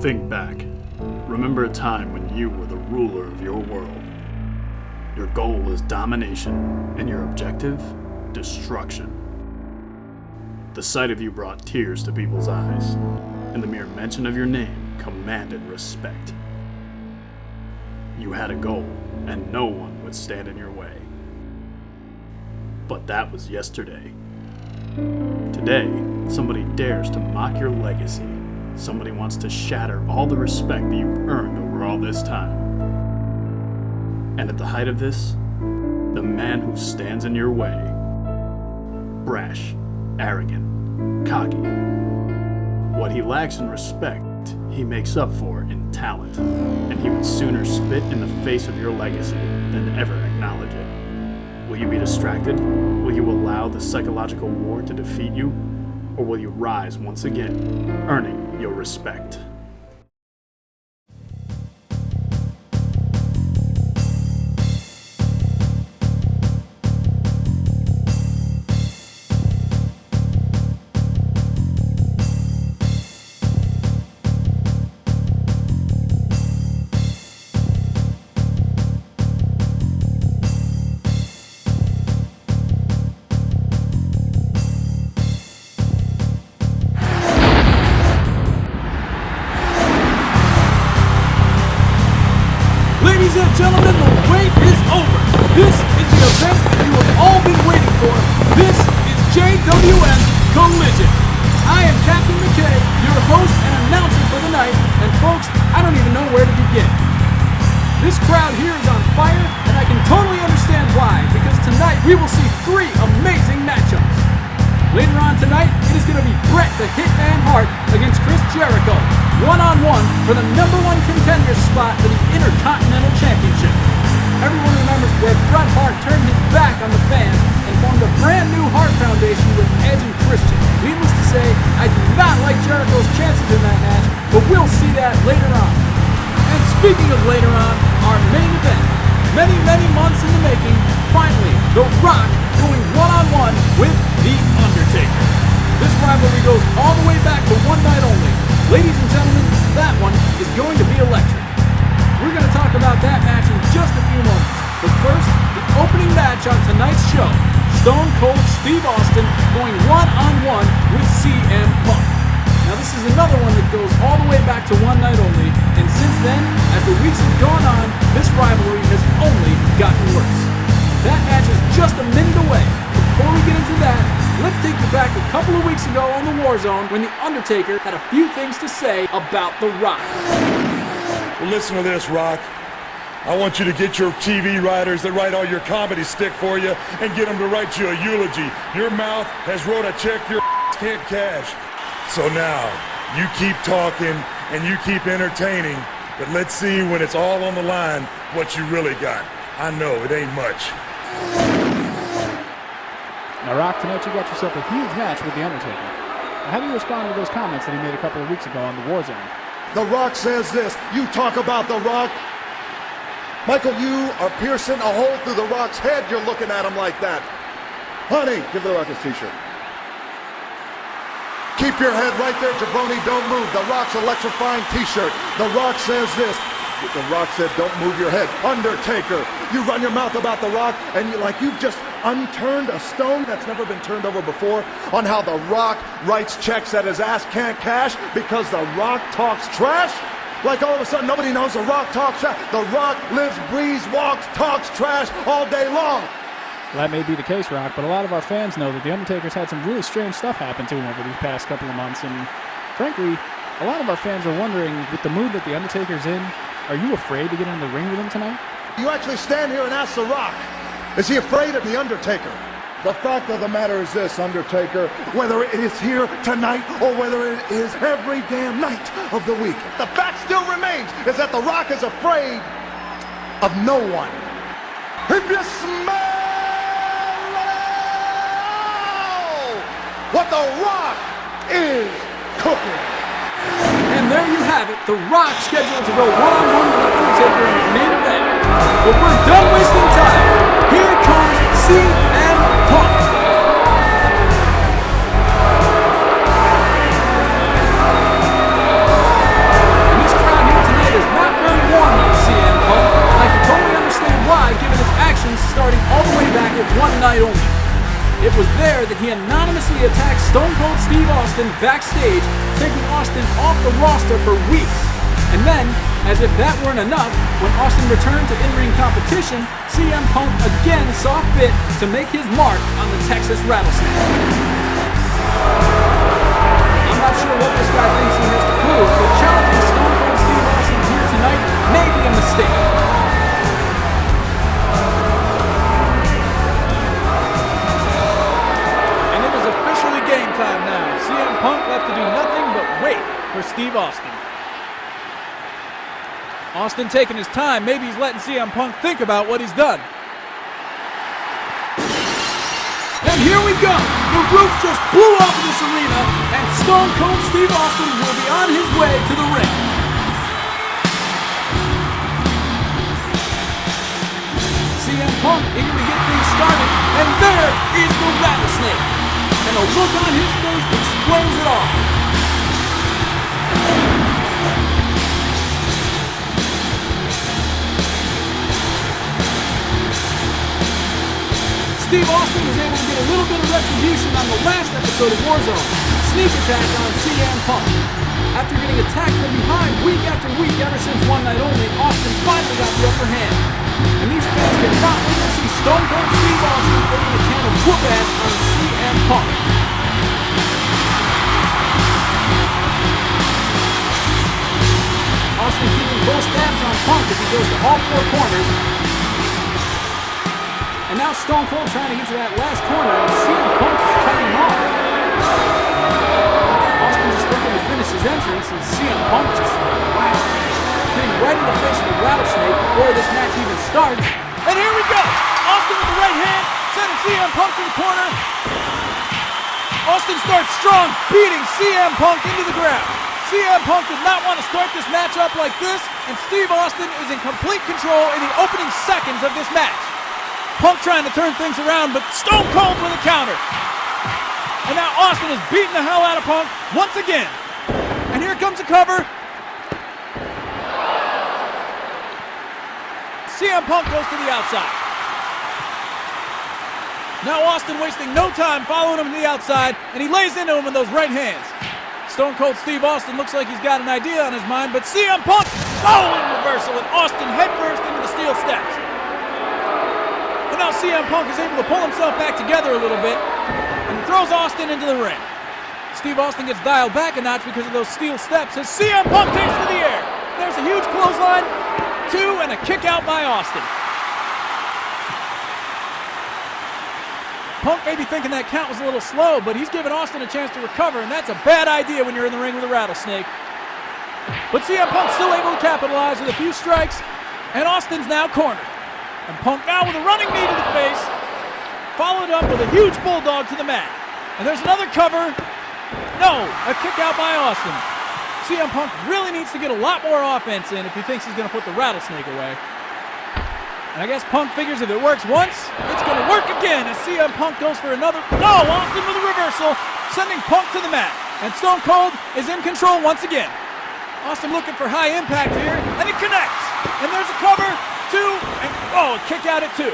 Think back. Remember a time when you were the ruler of your world. Your goal was domination, and your objective, destruction. The sight of you brought tears to people's eyes, and the mere mention of your name commanded respect. You had a goal, and no one would stand in your way. But that was yesterday. Today, somebody dares to mock your legacy. Somebody wants to shatter all the respect that you've earned over all this time. And at the height of this, the man who stands in your way, brash, arrogant, cocky. What he lacks in respect, he makes up for in talent, and he would sooner spit in the face of your legacy than ever acknowledge it. Will you be distracted? Will you allow the psychological war to defeat you? Or will you rise once again, earning your respect? Ladies and gentlemen, the wait is over. This is the event you have all been waiting for. This is JWF Collision. I am Captain McKay, your host and announcer for the night, and folks, I don't even know where to begin. This crowd here is on fire, and I can totally understand why, because tonight we will see 3 amazing matchups. Later on tonight, it is going to be Bret the Hitman Hart against Jericho, one-on-one for the #1 contender spot for the Intercontinental Championship. Everyone remembers where Bret Hart turned his back on the fans and formed a brand new Hart Foundation with Edge and Christian. Needless to say, I do not like Jericho's chances in that match, but we'll see that later on. And speaking of later on, our main event, many months in the making, finally, The Rock going one-on-one with The Undertaker. This rivalry goes all the way back to one night only. Ladies and gentlemen, that one is going to be electric. We're going to talk about that match in just a few moments. But first, the opening match on tonight's show, Stone Cold Steve Austin going one-on-one with CM Punk. Now this is another one that goes all the way back to one night only, and since then, as the weeks have gone on, this rivalry has only gotten worse. That match is just a minute away. Before we get into that, let's take you back a couple of weeks ago on the War Zone when The Undertaker had a few things to say about The Rock. Well, listen to this, Rock. I want you to get your TV writers that write all your comedy stick for you and get them to write you a eulogy. Your mouth has wrote a check your can't cash. So now, you keep talking and you keep entertaining, but let's see when it's all on the line what you really got. I know it ain't much. Now, Rock, tonight you got yourself a huge match with The Undertaker. How do you respond to those comments that he made a couple of weeks ago on the War Zone? The Rock says this. You talk about The Rock. Michael, you are piercing a hole through The Rock's head. You're looking at him like that. Honey, give The Rock his t-shirt. Keep your head right there, jabroni. Don't move. The Rock's electrifying t-shirt. The Rock says this. The Rock said, don't move your head. Undertaker, you run your mouth about The Rock, and you've just unturned a stone that's never been turned over before on how The Rock writes checks that his ass can't cash because The Rock talks trash. Like all of a sudden nobody knows The Rock talks trash. The Rock lives, breathes, walks, talks trash all day long. Well, that may be the case, Rock, but a lot of our fans know that The Undertaker's had some really strange stuff happen to him over these past couple of months, and frankly, a lot of our fans are wondering, with the mood that The Undertaker's in, are you afraid to get in the ring with him tonight? You actually stand here and ask The Rock, is he afraid of The Undertaker? The fact of the matter is this, Undertaker, whether it is here tonight or whether it is every damn night of the week, the fact still remains is that The Rock is afraid of no one. If you smell what The Rock is cooking. And there you have it, The Rock scheduled to go one-on-one with The Undertaker in the main event. But we're done wasting time. Here comes CM Punk. It was there that he anonymously attacked Stone Cold Steve Austin backstage, taking Austin off the roster for weeks. And then, as if that weren't enough, when Austin returned to in-ring competition, CM Punk again saw fit to make his mark on the Texas Rattlesnake. I'm not sure what this guy thinks he has to prove, but challenging Stone Cold Steve Austin here tonight may be a mistake. And it is officially game time now. CM Punk left to do nothing but wait for Steve Austin. Austin taking his time. Maybe he's letting CM Punk think about what he's done. And here we go. The roof just blew off of this arena, and Stone Cold Steve Austin will be on his way to the ring. CM Punk eager to get things started, and there is the Rattlesnake. And the look on his face explains it all. Steve Austin was able to get a little bit of retribution on the last episode of Warzone. Sneak attack on CM Punk. After getting attacked from behind week after week ever since One Night Only, Austin finally got the upper hand. And these fans cannot wait to see Stone Cold Steve Austin putting a can of whoop ass on CM Punk. Austin keeping close tabs on Punk as he goes to all four corners. And now Stone Cold trying to get to that last corner, and CM Punk is cutting off. Austin just looking to finish his entrance, and CM Punk just, wow, hitting right in the face of the Rattlesnake before this match even starts. And here we go! Austin with the right hand, sending CM Punk to the corner. Austin starts strong, beating CM Punk into the ground. CM Punk did not want to start this match up like this, and Steve Austin is in complete control in the opening seconds of this match. Punk trying to turn things around, but Stone Cold with a counter. And now Austin is beating the hell out of Punk once again. And here comes a cover. CM Punk goes to the outside. Now Austin wasting no time following him to the outside, and he lays into him with those right hands. Stone Cold Steve Austin looks like he's got an idea on his mind, but CM Punk, in reversal, and Austin headfirst into the steel steps. And now CM Punk is able to pull himself back together a little bit and throws Austin into the ring. Steve Austin gets dialed back a notch because of those steel steps as CM Punk takes to the air. There's a huge clothesline, two, and a kick out by Austin. Punk may be thinking that count was a little slow, but he's giving Austin a chance to recover, and that's a bad idea when you're in the ring with a Rattlesnake. But CM Punk's still able to capitalize with a few strikes, and Austin's now cornered. And Punk now with a running knee to the face, followed up with a huge bulldog to the mat. And there's another cover. No, a kick out by Austin. CM Punk really needs to get a lot more offense in if he thinks he's going to put the Rattlesnake away. And I guess Punk figures if it works once, it's going to work again as CM Punk goes for another. No, Austin with a reversal, sending Punk to the mat. And Stone Cold is in control once again. Austin looking for high impact here, and he connects. And there's a cover. Two, and a kick out at two.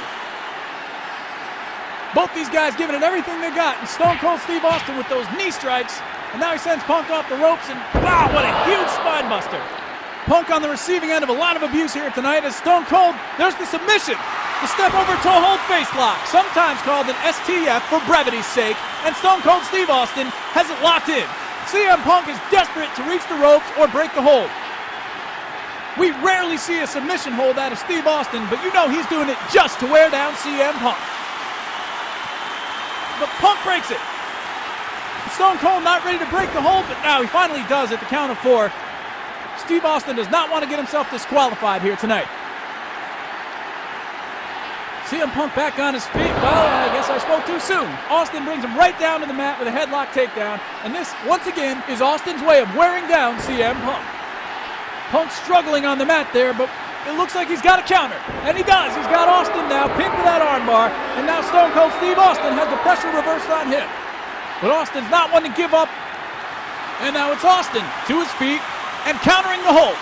Both these guys giving it everything they got, and Stone Cold Steve Austin with those knee strikes, and now he sends Punk off the ropes, and wow, what a huge spine buster. Punk on the receiving end of a lot of abuse here tonight as Stone Cold, there's the submission, the step over toe hold face lock, sometimes called an STF for brevity's sake, and Stone Cold Steve Austin has it locked in. CM Punk is desperate to reach the ropes or break the hold. We rarely see a submission hold out of Steve Austin, but you know he's doing it just to wear down CM Punk. But Punk breaks it. Stone Cold not ready to break the hold, but now he finally does at the count of 4. Steve Austin does not want to get himself disqualified here tonight. CM Punk back on his feet. Well, I guess I spoke too soon. Austin brings him right down to the mat with a headlock takedown, and this, once again, is Austin's way of wearing down CM Punk. Punk struggling on the mat there, but it looks like he's got a counter. And he does. He's got Austin now pinned with that armbar. And now Stone Cold Steve Austin has the pressure reversed on him. But Austin's not one to give up. And now it's Austin to his feet and countering the hold.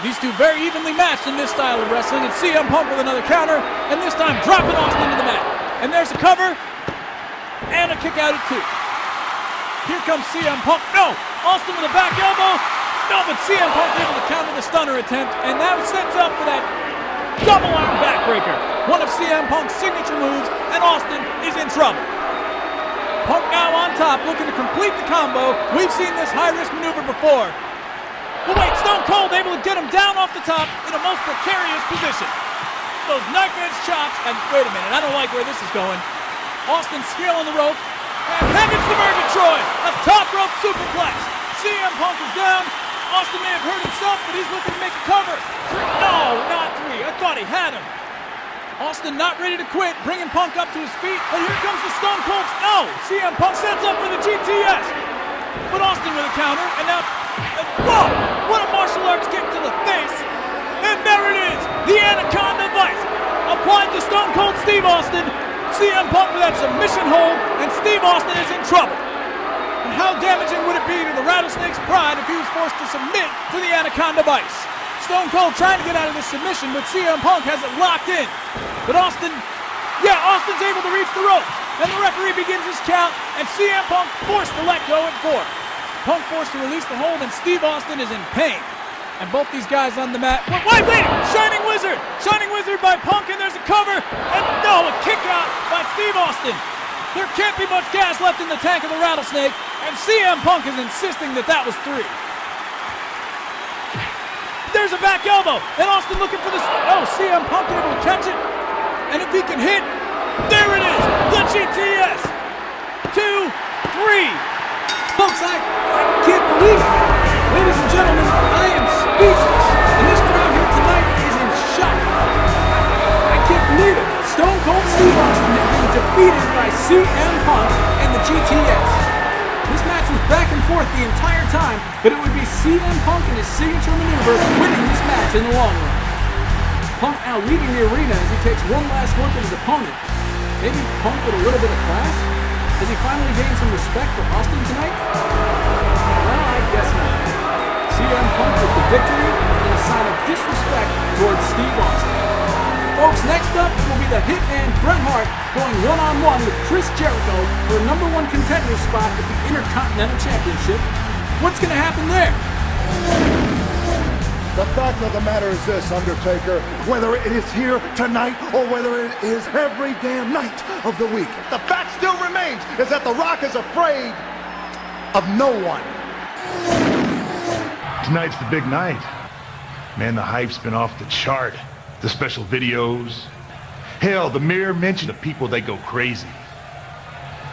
These two very evenly matched in this style of wrestling. And CM Punk with another counter. And this time dropping Austin to the mat. And there's a cover. and a kick out at 2. Here comes CM Punk. No! Austin with a back elbow. No, but CM Punk able to counter the stunner attempt, and that sets up for that double arm backbreaker. One of CM Punk's signature moves, and Austin is in trouble. Punk now on top, looking to complete the combo. We've seen this high-risk maneuver before. But wait, Stone Cold able to get him down off the top in a most precarious position. Those knife-edge chops, and wait a minute, I don't like where this is going. Austin scaling the rope, and heavens to Murgatroyd, a top rope superplex. CM Punk is down. Austin may have hurt himself, but he's looking to make a cover. No, not 3. I thought he had him. Austin not ready to quit, bringing Punk up to his feet, but here comes the Stone Cold. No! CM Punk sets up for the GTS. But Austin with a counter, and now, whoa! What a martial arts kick to the face. And there it is, the Anaconda Vice, applied to Stone Cold Steve Austin. CM Punk with that submission hold, and Steve Austin is in trouble. And how damaging would it be to the Rattlesnake's pride if he was forced to submit to the Anaconda Vice? Stone Cold trying to get out of this submission, but CM Punk has it locked in. But Austin's able to reach the ropes. And the referee begins his count, and CM Punk forced to let go at 4. Punk forced to release the hold, and Steve Austin is in pain. And both these guys on the mat. Wait! Shining Wizard! Shining Wizard by Punk, and there's a cover. And no, a kick out by Steve Austin. There can't be much gas left in the tank of the Rattlesnake, and CM Punk is insisting that was 3. There's a back elbow, and Austin looking for this. Oh, CM Punk able to catch it. And if he can hit, there it is, the GTS. 2, 3. Folks, I can't believe it. Ladies and gentlemen, I am speechless. And this crowd here tonight is in shock. I can't believe it. Stone Cold Steve Austin has been defeated by CM Punk and the GTS. This match was back and forth the entire time, but it would be CM Punk and his signature maneuver winning this match in the long run. Punk now leaving the arena as he takes one last look at his opponent. Maybe Punk with a little bit of class? Has he finally gained some respect for Austin tonight? Well, I guess not. CM Punk with the victory and a sign of disrespect towards Steve Austin. Folks, next up will be the Hitman Bret Hart going one-on-one with Chris Jericho for a #1 contender spot at the Intercontinental Championship. What's going to happen there? The fact of the matter is this, Undertaker, whether it is here tonight or whether it is every damn night of the week, the fact still remains is that The Rock is afraid of no one. Tonight's the big night. Man, the hype's been off the chart. The special videos. Hell, the mere mention of people, they go crazy.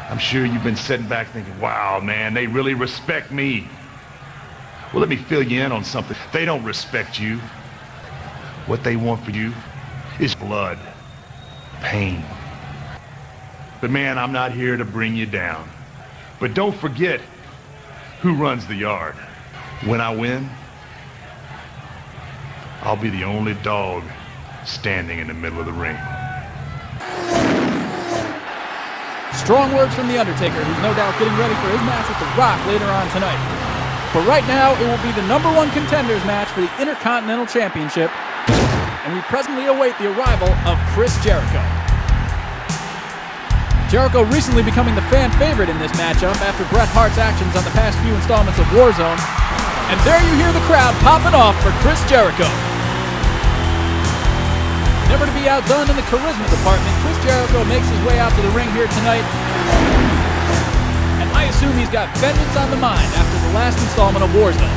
I'm sure you've been sitting back thinking, wow, man, they really respect me. Well, let me fill you in on something. They don't respect you. What they want for you is blood, pain. But man, I'm not here to bring you down. But don't forget who runs the yard. When I win, I'll be the only dog standing in the middle of the ring. Strong words from The Undertaker, who's no doubt getting ready for his match with The Rock later on tonight. But right now, it will be the #1 contenders match for the Intercontinental Championship, and we presently await the arrival of Chris Jericho. Jericho recently becoming the fan favorite in this matchup after Bret Hart's actions on the past few installments of Warzone. And there you hear the crowd popping off for Chris Jericho. Never to be outdone in the charisma department, Chris Jericho makes his way out to the ring here tonight. And I assume he's got vengeance on the mind after the last installment of Warzone.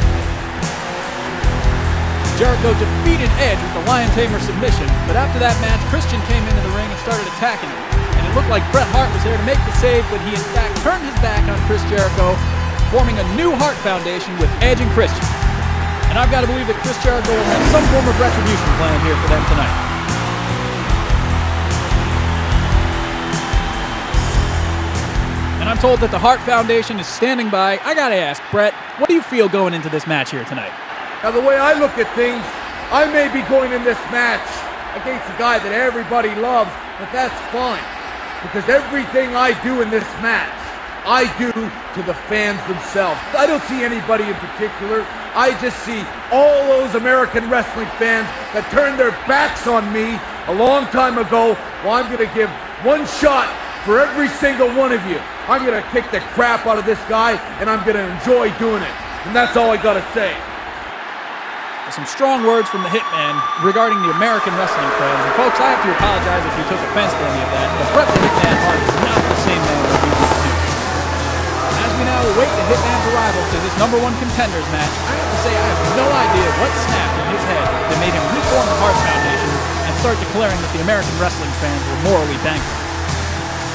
Jericho defeated Edge with the Lion Tamer submission, but after that match, Christian came into the ring and started attacking him. And it looked like Bret Hart was there to make the save, but he in fact turned his back on Chris Jericho, forming a new Hart Foundation with Edge and Christian. And I've got to believe that Chris Jericho will have some form of retribution planned here for them tonight. And I'm told that the Hart Foundation is standing by. I gotta ask, Bret, what do you feel going into this match here tonight? Now, the way I look at things, I may be going in this match against a guy that everybody loves, but that's fine. Because everything I do in this match, I do to the fans themselves. I don't see anybody in particular. I just see all those American wrestling fans that turned their backs on me a long time ago. Well, I'm going to give one shot for every single one of you. I'm going to kick the crap out of this guy, and I'm going to enjoy doing it. And that's all I got to say. Some strong words from the Hitman regarding the American wrestling fans. And folks, I have to apologize if you took offense to any of that, but Bret the Hitman Hart is not the same man that he used to be. As we now await the Hitman's arrival to this #1 contenders match, I have to say I have no idea what snapped in his head that made him reform the Hart Foundation and start declaring that the American wrestling fans were morally bankrupt.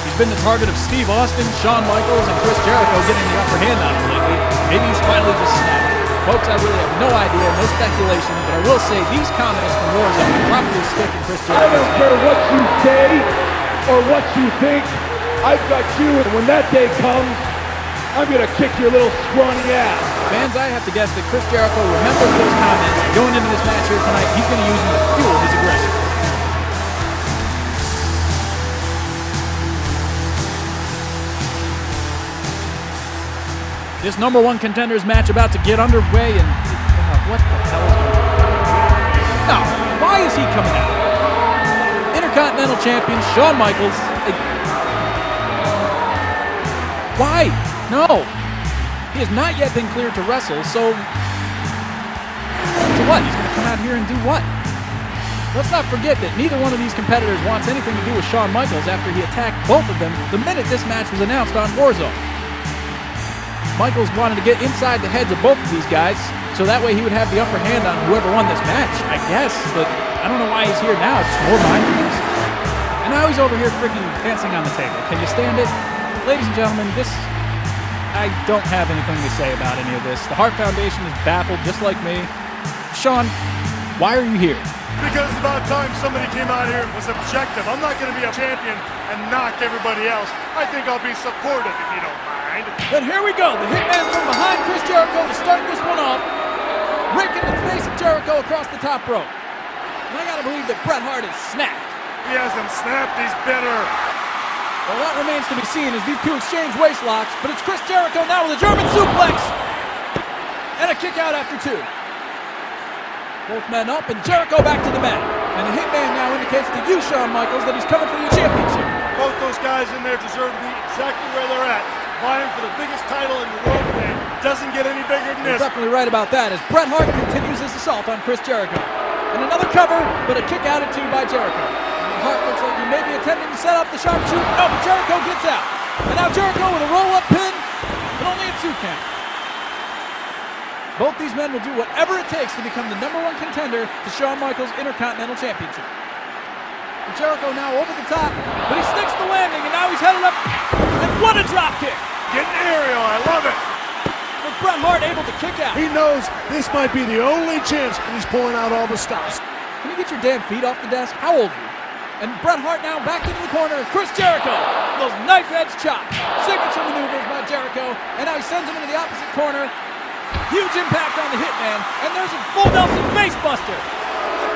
He's been the target of Steve Austin, Shawn Michaels, and Chris Jericho getting the upper hand on him lately. Maybe he's finally just snapped. Folks, I really have no idea, no speculation, but I will say these comments from Warzone will probably stick in Chris Jericho's I don't care what you say or what you think. I've got you, and when that day comes, I'm going to kick your little scrawny ass. Fans, I have to guess that Chris Jericho remembers those comments, and going into this match here tonight, he's going to use them to fuel his aggression. This #1 contenders match about to get underway, and what the hell is going on? No, why is he coming out? Intercontinental Champion Shawn Michaels. Why? No. He has not yet been cleared to wrestle, so what? He's going to come out here and do what? Let's not forget that neither one of these competitors wants anything to do with Shawn Michaels after he attacked both of them the minute this match was announced on Warzone. Michaels wanted to get inside the heads of both of these guys, so that way he would have the upper hand on whoever won this match, I guess, but I don't know why he's here now, just more mind games. And now he's over here freaking dancing on the table. Can you stand it? Ladies and gentlemen, I don't have anything to say about any of this. The Hart Foundation is baffled, just like me. Shawn, why are you here? Because it's about time somebody came out here and was objective. I'm not going to be a champion and knock everybody else. I think I'll be supportive if you don't mind. But here we go. The Hitman from behind Chris Jericho to start this one off. Raking the face of Jericho across the top rope. And I gotta believe that Bret Hart is snapped. He hasn't snapped, he's bitter. Well, that remains to be seen as these two exchange waist locks, but it's Chris Jericho now with a German suplex. And a kick out after two. Both men up and Jericho back to the mat. And the Hitman now indicates to you, Shawn Michaels, that he's coming for your championship. Both those guys in there deserve to be exactly where they're at. Vying for the biggest title in the world today. Doesn't get any bigger than You're this. definitely right about that as Bret Hart continues his assault on Chris Jericho. And another cover, but a kick out at two by Jericho. And Hart looks like he may be attempting to set up the sharpshooter. No, but Jericho gets out. And now Jericho with a roll-up pin, but only a 2 count. Both these men will do whatever it takes to become the #1 contender to Shawn Michaels' Intercontinental Championship. And Jericho now over the top, but he sticks the landing, and now he's headed up. And what a drop kick! Getting aerial, I love it. With Bret Hart able to kick out. He knows this might be the only chance, and he's pulling out all the stops. Can you get your damn feet off the desk? How old are you? And Bret Hart now back into the corner. Chris Jericho, those knife-edge chops. Signature maneuvers by Jericho, and now he sends him into the opposite corner. Huge impact on the Hitman, and there's a full Nelson facebuster.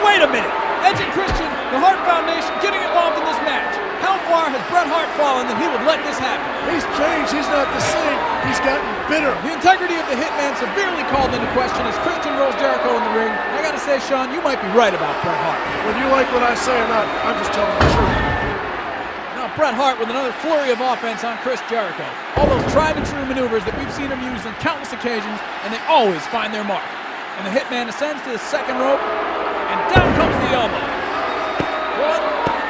Wait a minute. Edge and Christian, the Hart Foundation getting involved in this match. How far has Bret Hart fallen that he would let this happen? He's changed. He's not the same. He's gotten bitter. The integrity of the Hitman severely called into question as Christian rolls Jericho in the ring. I gotta say, Shawn, you might be right about Bret Hart. Whether you like what I say or not, I'm just telling the truth. Now Bret Hart with another flurry of offense on Chris Jericho. All those tried and true maneuvers that we've seen him use on countless occasions, and they always find their mark. And the Hitman ascends to the second rope, and down comes the elbow. 1,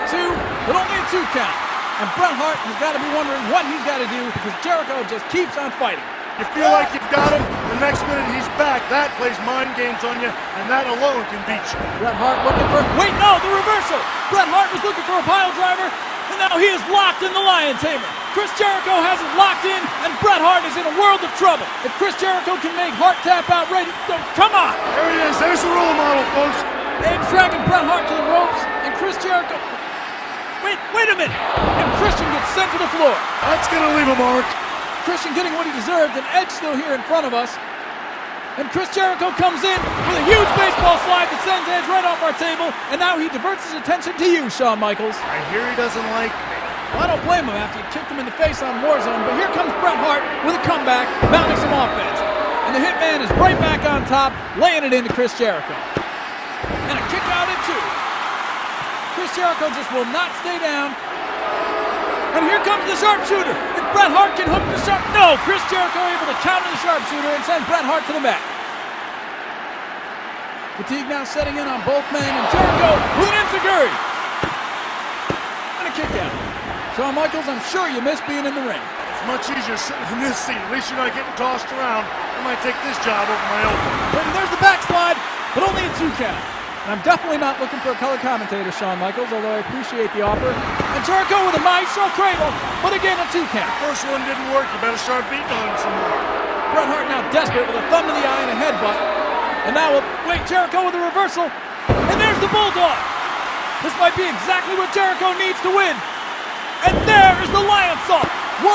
2, but only a 2 count. And Bret Hart has got to be wondering what he's got to do because Jericho just keeps on fighting. You feel like you've got him, the next minute he's back. That plays mind games on you, and that alone can beat you. Bret Hart looking for... Wait, no, the reversal! Bret Hart was looking for a pile driver, and now he is locked in the Lion Tamer. Chris Jericho has it locked in, and Bret Hart is in a world of trouble. If Chris Jericho can make Hart tap out ready... Come on! There he is. There's the role model, folks. Edge dragging Bret Hart to the ropes, and Chris Jericho... Wait a minute! And Christian gets sent to the floor. That's going to leave a mark. Christian getting what he deserved, and Edge still here in front of us. And Chris Jericho comes in with a huge baseball slide that sends Edge right off our table, and now he diverts his attention to you, Shawn Michaels. I hear he doesn't like me. Well, I don't blame him after you kicked him in the face on Warzone, but here comes Bret Hart with a comeback, mounting some offense. And the Hitman is right back on top, laying it into Chris Jericho. And a kick out at 2. Chris Jericho just will not stay down. And here comes the sharpshooter. If Bret Hart can hook the No! Chris Jericho able to counter the sharpshooter and send Bret Hart to the mat. Fatigue now setting in on both men, and Jericho with an enziguri. And a kick out. Shawn Michaels, I'm sure you miss being in the ring. It's much easier sitting in this seat. At least you're not getting tossed around. I might take this job over my own. And there's the backslide, but only a 2 count. And I'm definitely not looking for a color commentator, Shawn Michaels, although I appreciate the offer. And Jericho with a maestro cradle, but again a 2 count. First one didn't work. You better start beating on him some more. Bret Hart now desperate with a thumb to the eye and a headbutt. And now, wait, Jericho with a reversal. And there's the Bulldog. This might be exactly what Jericho needs to win. And there is the Lion Salt. 1,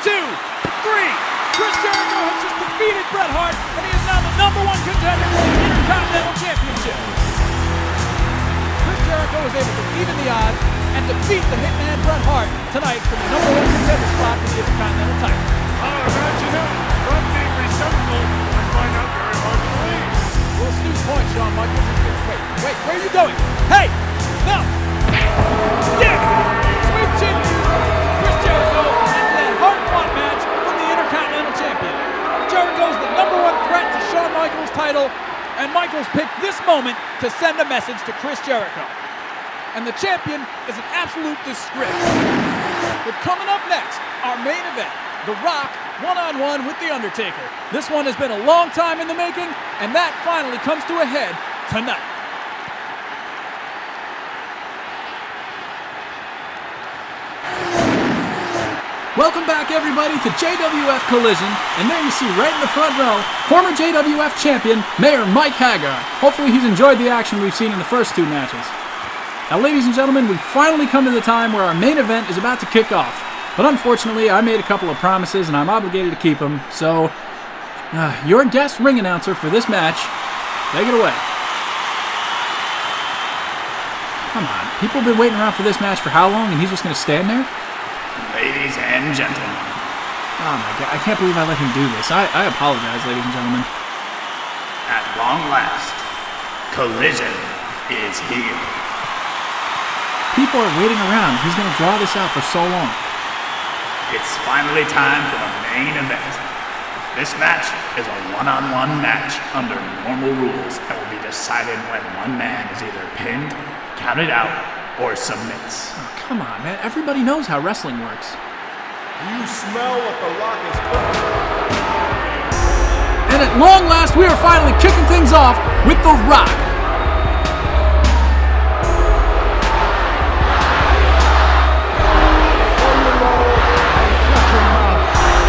2, 3. Chris Jericho has just defeated Bret Hart, and he is now the #1 contender for the Intercontinental Championship. Chris Jericho is able to even the odds and defeat the Hitman Bret Hart tonight for the #1 contender spot for the Intercontinental title. Imagine him from being receptacle. I find out very hard to believe. Well, astute point, Shawn Michaels. Wait, where are you going? Hey! No! Yeah! Sweet chin Chris Jericho into that hard-fought match from the Intercontinental Champion. Jericho's the #1 threat to Shawn Michaels' title, and Michaels picked this moment to send a message to Chris Jericho. And the champion is an absolute disgrace. But coming up next, our main event, The Rock one-on-one with The Undertaker. This one has been a long time in the making, and that finally comes to a head tonight. Welcome back, everybody, to JWF Collision, and there you see right in the front row, former JWF champion, Mayor Mike Hagar. Hopefully he's enjoyed the action we've seen in the first 2 matches. Now, ladies and gentlemen, we've finally come to the time where our main event is about to kick off. But unfortunately, I made a couple of promises, and I'm obligated to keep them, so your guest ring announcer for this match, take it away. Come on, people have been waiting around for this match for how long, and he's just going to stand there? Ladies and gentlemen. Oh my God, I can't believe I let him do this. I apologize, ladies and gentlemen. At long last, Collision is here. People are waiting around. He's going to draw this out for so long. It's finally time for the main event. This match is a one-on-one match under normal rules and will be decided when one man is either pinned, counted out, or submits. Oh, come on, man. Everybody knows how wrestling works. Do you smell what The Rock is cooking? And at long last, we are finally kicking things off with The Rock.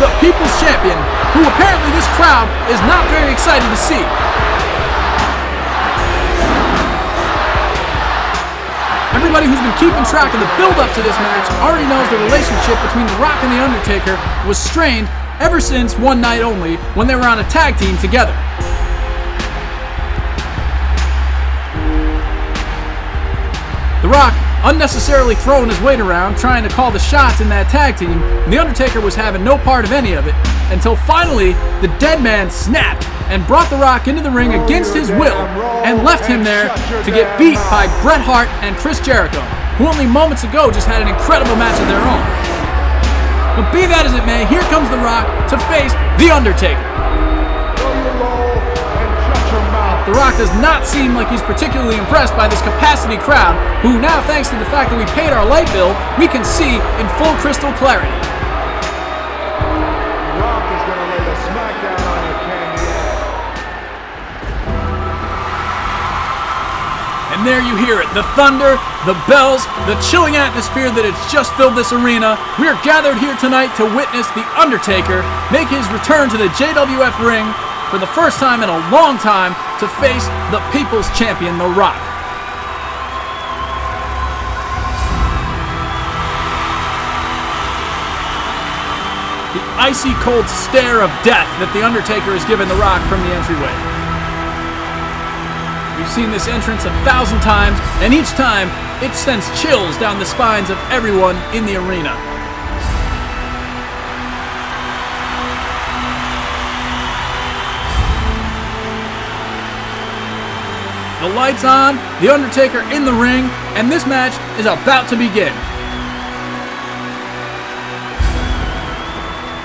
The People's Champion, who apparently this crowd is not very excited to see. Everybody who's been keeping track of the build-up to this match already knows the relationship between The Rock and The Undertaker was strained ever since One Night Only when they were on a tag team together. The Rock unnecessarily throwing his weight around, trying to call the shots in that tag team, and The Undertaker was having no part of any of it, until finally the dead man snapped and brought The Rock into the ring against his will, and left him there to get beat by Bret Hart and Chris Jericho, who only moments ago just had an incredible match of their own. But be that as it may, here comes The Rock to face The Undertaker. The Rock does not seem like he's particularly impressed by this capacity crowd, who now, thanks to the fact that we paid our light bill, we can see in full crystal clarity. Rock is going to lay the smackdown on you, Candy. And there you hear it, the thunder, the bells, the chilling atmosphere that has just filled this arena. We are gathered here tonight to witness The Undertaker make his return to the JWF ring for the first time in a long time to face the People's Champion, The Rock. The icy cold stare of death that The Undertaker has given The Rock from the entryway. We've seen this entrance 1,000 times, and each time it sends chills down the spines of everyone in the arena. The lights on, The Undertaker in the ring, and this match is about to begin.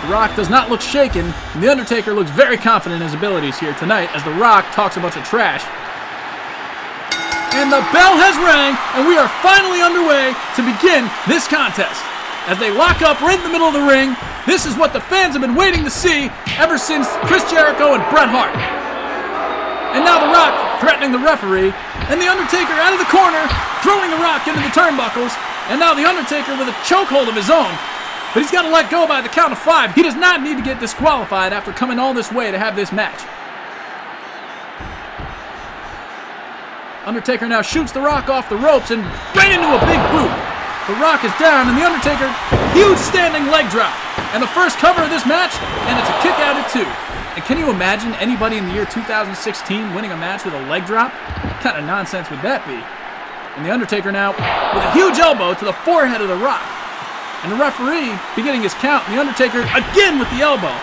The Rock does not look shaken, and The Undertaker looks very confident in his abilities here tonight as The Rock talks a bunch of trash. And the bell has rang, and we are finally underway to begin this contest. As they lock up right in the middle of the ring, this is what the fans have been waiting to see ever since Chris Jericho and Bret Hart. And now The Rock threatening the referee, and The Undertaker out of the corner, throwing The Rock into the turnbuckles, and now The Undertaker with a chokehold of his own. But he's got to let go by the count of 5. He does not need to get disqualified after coming all this way to have this match. Undertaker now shoots The Rock off the ropes and right into a big boot. The Rock is down, and The Undertaker, huge standing leg drop. And the first cover of this match, and it's a kick out at 2. And can you imagine anybody in the year 2016 winning a match with a leg drop? What kind of nonsense would that be? And The Undertaker now with a huge elbow to the forehead of The Rock. And the referee beginning his count, and The Undertaker again with the elbow.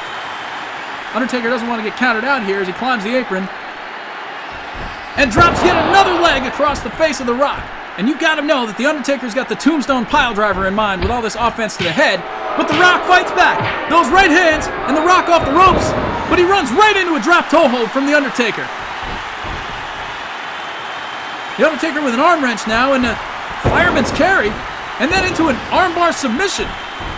Undertaker doesn't want to get counted out here as he climbs the apron and drops yet another leg across the face of The Rock. And you gotta know that The Undertaker's got the tombstone piledriver in mind with all this offense to the head, but The Rock fights back. Those right hands, and The Rock off the ropes, but he runs right into a drop toe hold from The Undertaker. The Undertaker with an arm wrench now and a fireman's carry, and then into an armbar submission.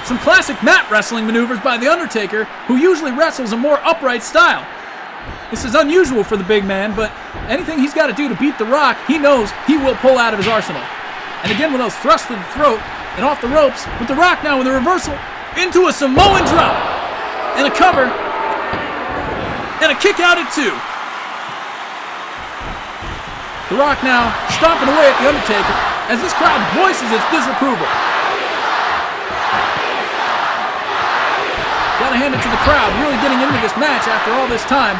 Some classic mat wrestling maneuvers by The Undertaker, who usually wrestles a more upright style. This is unusual for the big man, but anything he's got to do to beat The Rock, he knows he will pull out of his arsenal. And again with those thrusts to the throat and off the ropes, with The Rock now with a reversal into a Samoan drop and a cover and a kick out at 2. The Rock now stomping away at The Undertaker as this crowd voices its disapproval. Gotta hand it to the crowd, really getting into this match after all this time.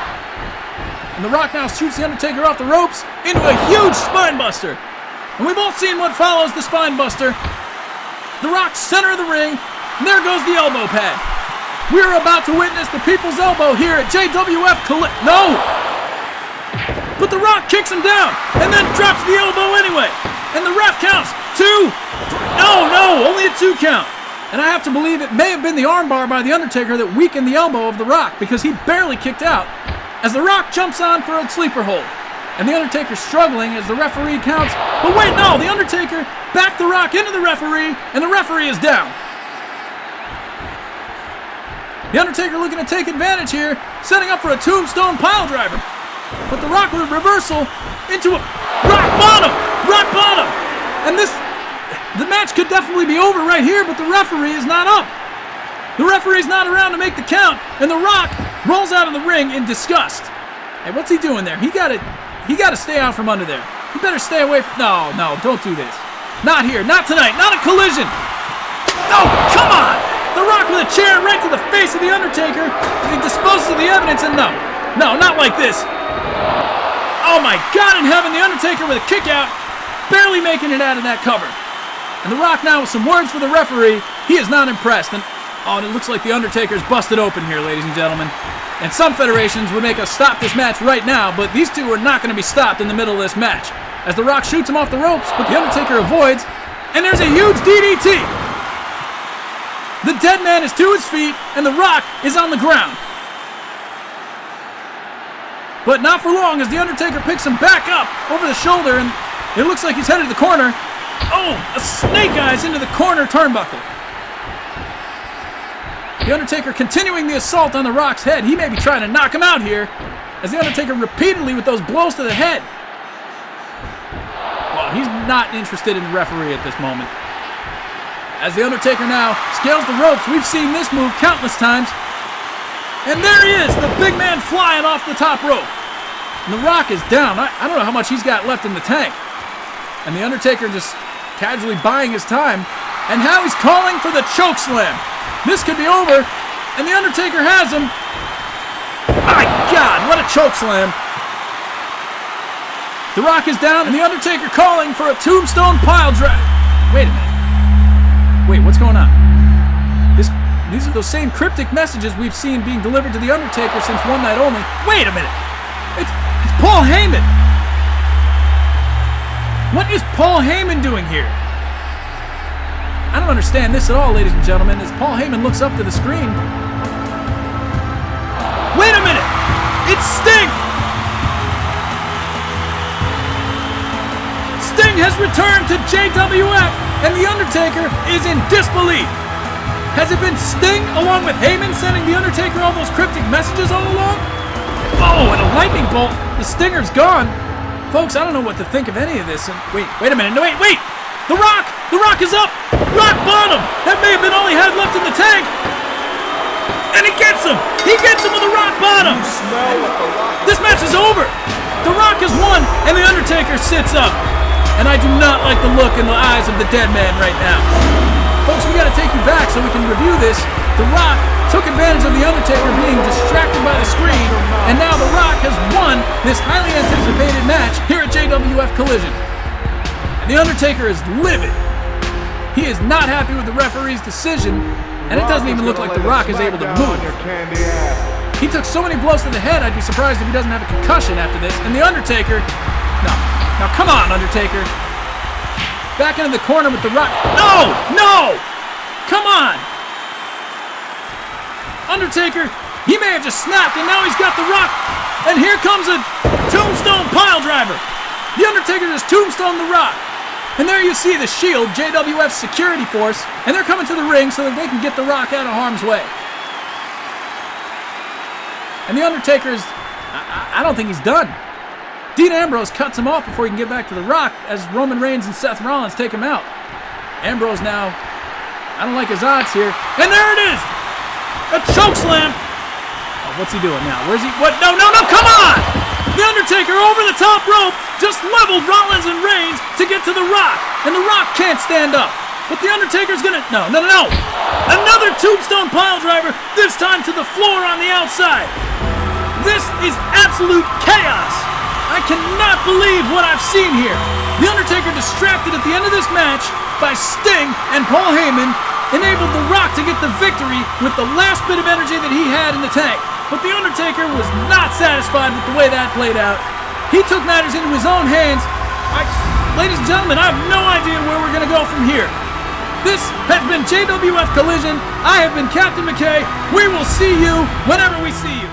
And The Rock now shoots The Undertaker off the ropes into a huge spine buster. And we've all seen what follows the spine buster. The Rock's center of the ring, and there goes the elbow pad. We're about to witness the people's elbow here at JWF No! But The Rock kicks him down, and then drops the elbow anyway. And the ref counts 2. No, only a 2 count. And I have to believe it may have been the armbar by The Undertaker that weakened the elbow of The Rock, because he barely kicked out as The Rock jumps on for a sleeper hold. And The Undertaker's struggling as the referee counts. But wait, no! The Undertaker backed The Rock into the referee, and the referee is down. The Undertaker looking to take advantage here, setting up for a tombstone piledriver. But The Rock with a reversal into a rock bottom! And the match could definitely be over right here, but the referee is not up. The referee's not around to make the count, and The Rock rolls out of the ring in disgust. Hey, what's he doing there? He gotta stay out from under there. He better stay away from... No, don't do this. Not here, not tonight, not a collision. No, come on! The Rock with a chair right to the face of The Undertaker as he disposes of the evidence, and no, not like this. Oh my God in heaven, The Undertaker with a kick out, barely making it out of that cover. And The Rock now with some words for the referee. He is not impressed, and it looks like The Undertaker's busted open here, ladies and gentlemen. And some federations would make us stop this match right now, but these two are not going to be stopped in the middle of this match. As The Rock shoots him off the ropes, but The Undertaker avoids, and there's a huge DDT. The dead man is to his feet, and The Rock is on the ground. But not for long, as The Undertaker picks him back up over the shoulder, and it looks like he's headed to the corner. Oh, a snake eyes into the corner turnbuckle. The Undertaker continuing the assault on The Rock's head. He may be trying to knock him out here, as The Undertaker repeatedly with those blows to the head. Well, he's not interested in the referee at this moment. As The Undertaker now scales the ropes, we've seen this move countless times. And there he is, the big man flying off the top rope. And The Rock is down. I don't know how much he's got left in the tank. And The Undertaker just casually buying his time. And now he's calling for the choke slam. This could be over, and The Undertaker has him. My God, what a choke slam. The Rock is down, and The Undertaker calling for a tombstone pile drive. Wait a minute. Wait, what's going on? These are those same cryptic messages we've seen being delivered to The Undertaker since One Night Only. Wait a minute. It's Paul Heyman. What is Paul Heyman doing here? I don't understand this at all, ladies and gentlemen, as Paul Heyman looks up to the screen. It's Sting! Sting has returned to JWF, and The Undertaker is in disbelief. Has it been Sting along with Heyman sending The Undertaker all those cryptic messages all along? Oh, and a lightning bolt. The Stinger's gone. Folks, I don't know what to think of any of this. And wait a minute. No, wait. The Rock is up. Rock bottom. That may have been all he had left in the tank. And he gets him. He gets him with a rock bottom. This match is over. The Rock has won, and The Undertaker sits up. And I do not like the look in the eyes of the dead man right now. Folks, we got to take you back so we can review this. The Rock took advantage of The Undertaker being distracted by the screen, and now The Rock has won this highly anticipated match here at JWF Collision. And The Undertaker is livid. He is not happy with the referee's decision, and it doesn't even look like The Rock is able to move. He took so many blows to the head, I'd be surprised if he doesn't have a concussion after this. And The Undertaker, now come on, Undertaker. Back into the corner with The Rock. No! Come on! Undertaker, he may have just snapped, and now he's got The Rock. And here comes a tombstone pile driver. The Undertaker just tombstoned The Rock. And there you see the Shield, JWF's security force, and they're coming to the ring so that they can get The Rock out of harm's way. And The Undertaker is, I don't think he's done. Dean Ambrose cuts him off before he can get back to The Rock as Roman Reigns and Seth Rollins take him out. Ambrose now, I don't like his odds here. And there it is! A chokeslam! Oh, what's he doing now? Where's he? What? No, come on! The Undertaker over the top rope just leveled Rollins and Reigns to get to The Rock. And The Rock can't stand up. But The Undertaker's gonna, no. Another tombstone pile driver, this time to the floor on the outside. This is absolute chaos. I cannot believe what I've seen here. The Undertaker, distracted at the end of this match by Sting and Paul Heyman, enabled The Rock to get the victory with the last bit of energy that he had in the tank. But The Undertaker was not satisfied with the way that played out. He took matters into his own hands. Ladies and gentlemen, I have no idea where we're going to go from here. This has been JWF Collision. I have been Captain McKay. We will see you whenever we see you.